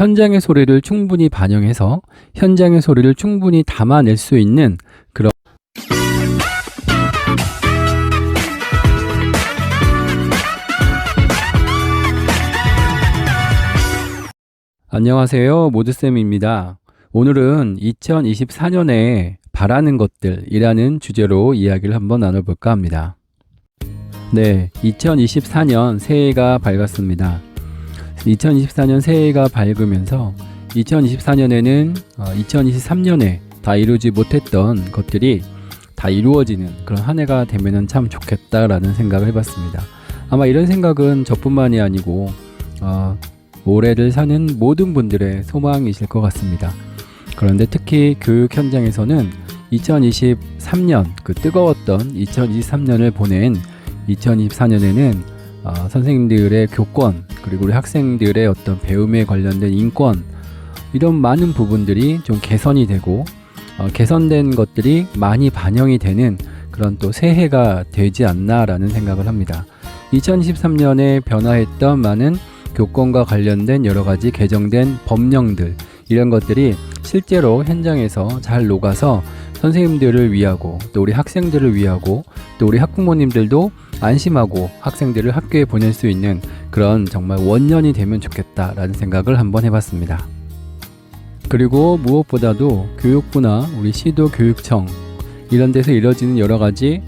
현장의 소리를 충분히 반영해서 현장의 소리를 충분히 담아낼 수 있는 그런 안녕하세요, 모드쌤입니다. 오늘은 2024년에 바라는 것들이라는 주제로 이야기를 한번 나눠볼까 합니다. 네, 2024년 새해가 밝았습니다. 2024년 새해가 밝으면서 2024년에는 2023년에 다 이루지 못했던 것들이 다 이루어지는 그런 한 해가 되면 참 좋겠다라는 생각을 해봤습니다. 아마 이런 생각은 저뿐만이 아니고 올해를 사는 모든 분들의 소망이실 것 같습니다. 그런데 특히 교육 현장에서는 2023년 그 뜨거웠던 2023년을 보낸 2024년에는 선생님들의 교권 그리고 우리 학생들의 어떤 배움에 관련된 인권 이런 많은 부분들이 좀 개선이 되고 개선된 것들이 많이 반영이 되는 그런 또 새해가 되지 않나라는 생각을 합니다. 2023년에 변화했던 많은 교권과 관련된 여러 가지 개정된 법령들 이런 것들이 실제로 현장에서 잘 녹아서 선생님들을 위하고 또 우리 학생들을 위하고 또 우리 학부모님들도 안심하고 학생들을 학교에 보낼 수 있는 그런 정말 원년이 되면 좋겠다라는 생각을 한번 해봤습니다. 그리고 무엇보다도 교육부나 우리 시도교육청 이런 데서 이뤄지는 여러 가지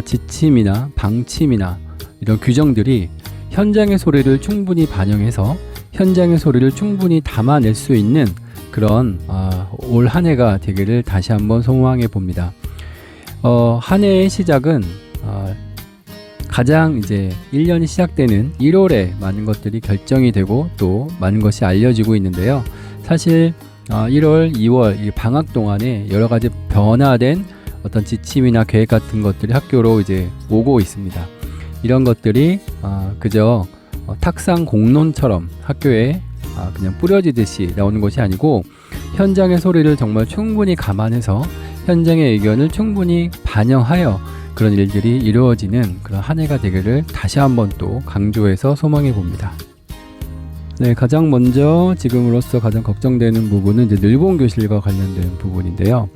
지침이나 방침이나 이런 규정들이 현장의 소리를 충분히 반영해서 현장의 소리를 충분히 담아낼 수 있는 그런 올 한 해가 되기를 다시 한번 소망해 봅니다. 한 해의 시작은 가장 이제 1년이 시작되는 1월에 많은 것들이 결정이 되고 또 많은 것이 알려지고 있는데요. 사실 1월, 2월 이 방학 동안에 여러 가지 변화된 어떤 지침이나 계획 같은 것들이 학교로 이제 오고 있습니다. 이런 것들이 그저 탁상 공론처럼 학교에 그냥 뿌려지듯이 나오는 것이 아니고 현장의 소리를 정말 충분히 감안해서 현장의 의견을 충분히 반영하여 그런 일들이 이루어지는 그런 한 해가 되기를 다시 한번 또 강조해서 소망해 봅니다. 네, 가장 먼저 지금으로서 가장 걱정되는 부분은 이제 늘봄 교실과 관련된 부분인데요.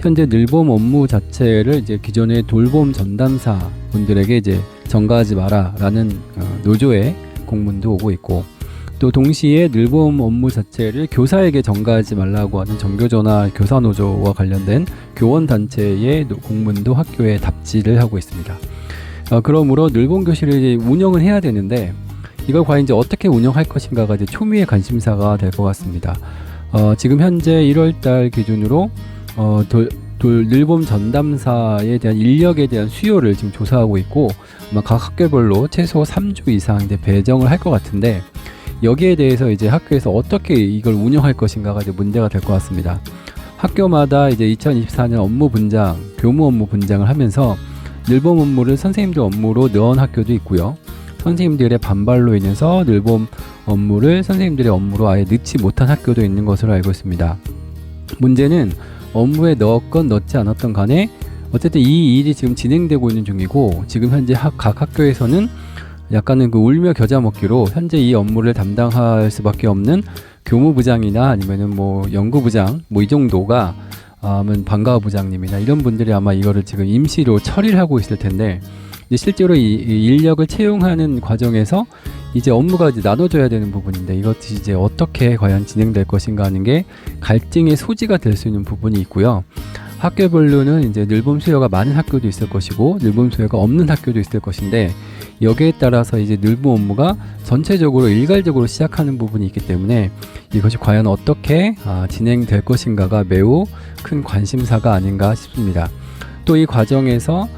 현재 늘봄 업무 자체를 이제 기존의 돌봄 전담사 분들에게 이제 전가하지 마라라는 노조의 공문도 오고 있고 또 동시에 늘봄 업무 자체를 교사에게 전가하지 말라고 하는 정교조나 교사노조와 관련된 교원단체의 공문도 학교에 답지를 하고 있습니다. 그러므로 늘봄 교실을 이제 운영을 해야 되는데 이걸 과연 이제 어떻게 운영할 것인가가 이제 초미의 관심사가 될 것 같습니다. 지금 현재 1월달 기준으로 늘봄 전담사에 대한 인력에 대한 수요를 지금 조사하고 있고 아마 각 학교별로 최소 3주 이상 이제 배정을 할 것 같은데 여기에 대해서 이제 학교에서 어떻게 이걸 운영할 것인가가 이제 문제가 될 것 같습니다. 학교마다 이제 2024년 업무 분장, 교무 업무 분장을 하면서 늘봄 업무를 선생님들 업무로 넣은 학교도 있고요. 선생님들의 반발로 인해서 늘봄 업무를 선생님들의 업무로 아예 넣지 못한 학교도 있는 것으로 알고 있습니다. 문제는 업무에 넣었건 넣지 않았던 간에 어쨌든 이 일이 지금 진행되고 있는 중이고 지금 현재 각 학교에서는 약간은 그 울며 겨자 먹기로 현재 이 업무를 담당할 수밖에 없는 교무부장이나 아니면은 뭐 연구부장 뭐 이 정도가 방과후 부장님이나 이런 분들이 아마 이거를 지금 임시로 처리를 하고 있을 텐데 이제 실제로 이 인력을 채용하는 과정에서 이제 업무가 이제 나눠져야 되는 부분인데 이것이 이제 어떻게 과연 진행될 것인가 하는 게 갈등의 소지가 될 수 있는 부분이 있고요. 학교별로는 이제 늘봄 수요가 많은 학교도 있을 것이고 늘봄 수요가 없는 학교도 있을 것인데 여기에 따라서 이제 늘봄 업무가 전체적으로 일괄적으로 시작하는 부분이 있기 때문에 이것이 과연 어떻게 진행될 것인가가 매우 큰 관심사가 아닌가 싶습니다. 또 이 과정에서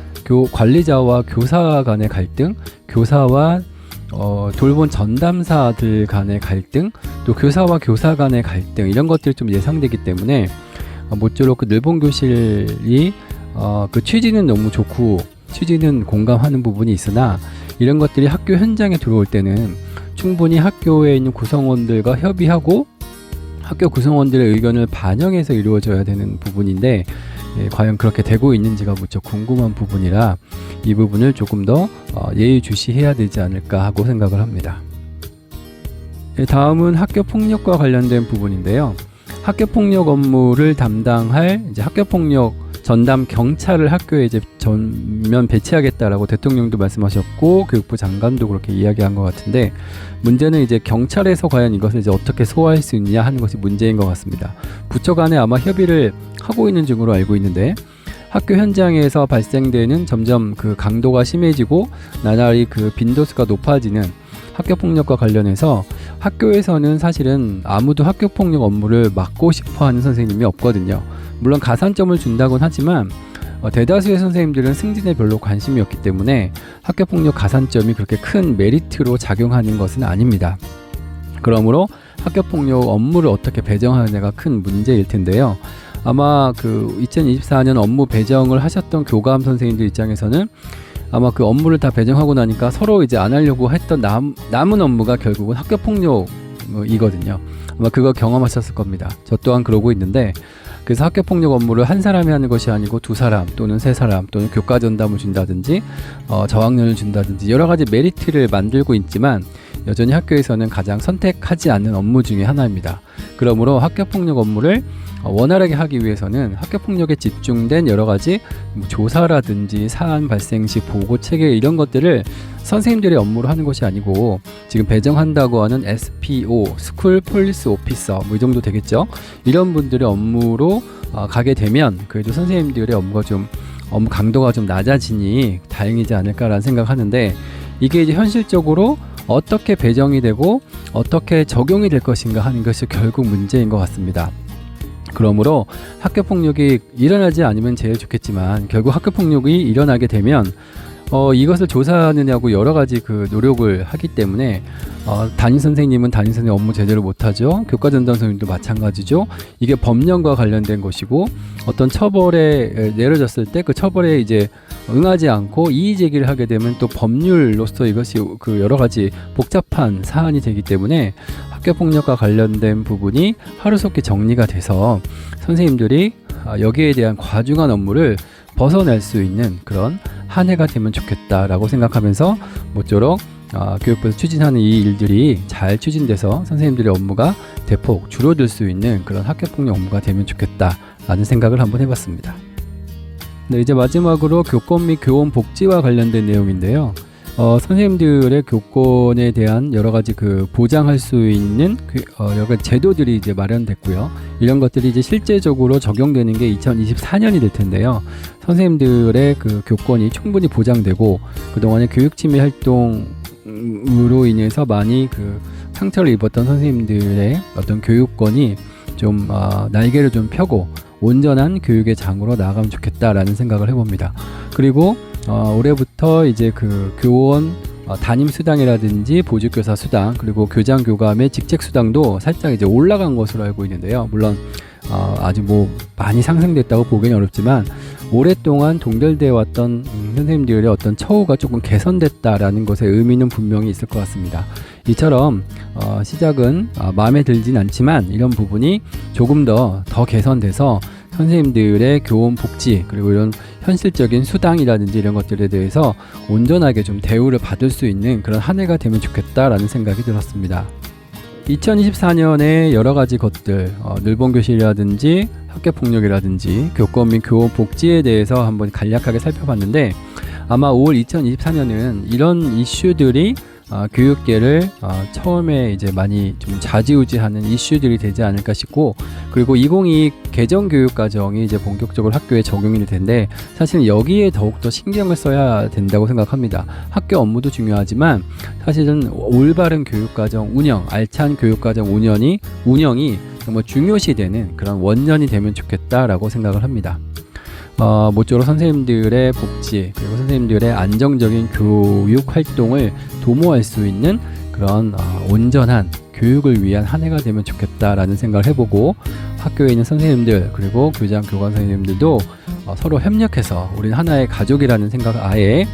관리자와 교사 간의 갈등, 교사와 돌봄 전담사들 간의 갈등, 또 교사와 교사 간의 갈등 이런 것들이 좀 예상되기 때문에 모쪼록 그 늘봄 교실이 그 취지는 너무 좋고 취지는 공감하는 부분이 있으나 이런 것들이 학교 현장에 들어올 때는 충분히 학교에 있는 구성원들과 협의하고 학교 구성원들의 의견을 반영해서 이루어져야 되는 부분인데 과연 그렇게 되고 있는지가 무척 궁금한 부분이라 이 부분을 조금 더 예의주시해야 되지 않을까 하고 생각을 합니다. 네, 다음은 학교 폭력과 관련된 부분인데요. 학교 폭력 업무를 담당할 이제 학교 폭력 전담 경찰을 학교에 이제 전면 배치하겠다라고 대통령도 말씀하셨고 교육부 장관도 그렇게 이야기한 것 같은데, 문제는 이제 경찰에서 과연 이것을 이제 어떻게 소화할 수 있느냐 하는 것이 문제인 것 같습니다. 부처 간에 아마 협의를 하고 있는 중으로 알고 있는데, 학교 현장에서 발생되는 점점 그 강도가 심해지고 나날이 그 빈도수가 높아지는 학교 폭력과 관련해서 학교에서는 사실은 아무도 학교 폭력 업무를 맡고 싶어 하는 선생님이 없거든요. 물론 가산점을 준다곤 하지만 대다수의 선생님들은 승진에 별로 관심이 없기 때문에 학교 폭력 가산점이 그렇게 큰 메리트로 작용하는 것은 아닙니다. 그러므로 학교 폭력 업무를 어떻게 배정하느냐가 큰 문제일 텐데요. 아마 그 2024년 업무 배정을 하셨던 교감 선생님들 입장에서는 아마 그 업무를 다 배정하고 나니까 서로 이제 안 하려고 했던 남은 업무가 결국은 학교 폭력이거든요. 아마 그거 경험하셨을 겁니다. 저 또한 그러고 있는데, 그래서 학교 폭력 업무를 한 사람이 하는 것이 아니고 두 사람 또는 세 사람 또는 교과 전담을 준다든지 저학년을 준다든지 여러 가지 메리트를 만들고 있지만 여전히 학교에서는 가장 선택하지 않는 업무 중에 하나입니다. 그러므로 학교 폭력 업무를 원활하게 하기 위해서는 학교 폭력에 집중된 여러 가지 조사라든지 사안 발생 시 보고 체계 이런 것들을 선생님들의 업무로 하는 것이 아니고, 지금 배정한다고 하는 SPO, 스쿨 폴리스 오피서 뭐 이 정도 되겠죠. 이런 분들의 업무로 가게 되면 그래도 선생님들의 업무 강도가 좀 낮아지니 다행이지 않을까라는 생각하는데, 이게 이제 현실적으로 어떻게 배정이 되고 어떻게 적용이 될 것인가 하는 것이 결국 문제인 것 같습니다. 그러므로 학교 폭력이 일어나지 않으면 제일 좋겠지만, 결국 학교 폭력이 일어나게 되면 이것을 조사하느냐고 여러 가지 그 노력을 하기 때문에 담임 선생님은 담임 선생님 업무 제대로 못하죠. 교과 전담 선생님도 마찬가지죠. 이게 법령과 관련된 것이고, 어떤 처벌에 내려졌을 때 그 처벌에 이제 응하지 않고 이의 제기를 하게 되면 또 법률로서 이것이 그 여러 가지 복잡한 사안이 되기 때문에 학교 폭력과 관련된 부분이 하루속히 정리가 돼서 선생님들이 여기에 대한 과중한 업무를 벗어날 수 있는 그런 한 해가 되면 좋겠다라고 생각하면서, 모쪼록 교육부에서 추진하는 이 일들이 잘 추진돼서 선생님들의 업무가 대폭 줄어들 수 있는 그런 학교폭력 업무가 되면 좋겠다라는 생각을 한번 해봤습니다. 네, 이제 마지막으로 교권 및 교원 복지와 관련된 내용인데요. 선생님들의 교권에 대한 여러 가지 그 보장할 수 있는 여러 가지 제도들이 이제 마련됐고요. 이런 것들이 이제 실제적으로 적용되는 게 2024년이 될 텐데요. 선생님들의 그 교권이 충분히 보장되고, 그동안의 교육 침해 활동으로 인해서 많이 그 상처를 입었던 선생님들의 어떤 교육권이 좀 날개를 좀 펴고 온전한 교육의 장으로 나아가면 좋겠다라는 생각을 해봅니다. 그리고 올해부터 이제 그 교원 담임 수당이라든지 보직교사 수당, 그리고 교장 교감의 직책 수당도 살짝 이제 올라간 것으로 알고 있는데요. 물론 아주 뭐 많이 상승됐다고 보기는 어렵지만 오랫동안 동결되어 왔던 선생님들의 어떤 처우가 조금 개선됐다라는 것의 의미는 분명히 있을 것 같습니다. 이처럼 시작은 마음에 들진 않지만 이런 부분이 조금 더 개선돼서 선생님들의 교원 복지, 그리고 이런 현실적인 수당이라든지 이런 것들에 대해서 온전하게 좀 대우를 받을 수 있는 그런 한 해가 되면 좋겠다라는 생각이 들었습니다. 2024년에 여러 가지 것들, 늘본교실이라든지 학교폭력이라든지 교권 및 교원 복지에 대해서 한번 간략하게 살펴봤는데, 아마 올 2024년은 이런 이슈들이 교육계를 처음에 이제 많이 좀 좌지우지하는 이슈들이 되지 않을까 싶고, 그리고 2022 개정교육과정이 이제 본격적으로 학교에 적용이 될 텐데, 사실은 여기에 더욱더 신경을 써야 된다고 생각합니다. 학교 업무도 중요하지만 사실은 올바른 교육과정 운영, 알찬 교육과정 운영이 정말 중요시되는 그런 원년이 되면 좋겠다라고 생각을 합니다. 모쪼록 선생님들의 복지, 그리고 선생님들의 안정적인 교육 활동을 도모할 수 있는 그런 온전한 교육을 위한 한 해가 되면 좋겠다라는 생각을 해보고, 학교에 있는 선생님들 그리고 교장 교관 선생님들도 서로 협력해서 우리는 하나의 가족이라는 생각, 아예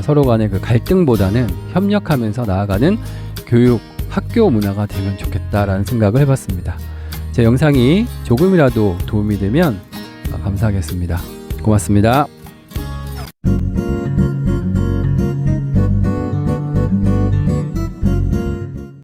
서로 간의 그 갈등보다는 협력하면서 나아가는 교육 학교 문화가 되면 좋겠다라는 생각을 해봤습니다. 제 영상이 조금이라도 도움이 되면 감사하겠습니다. 고맙습니다.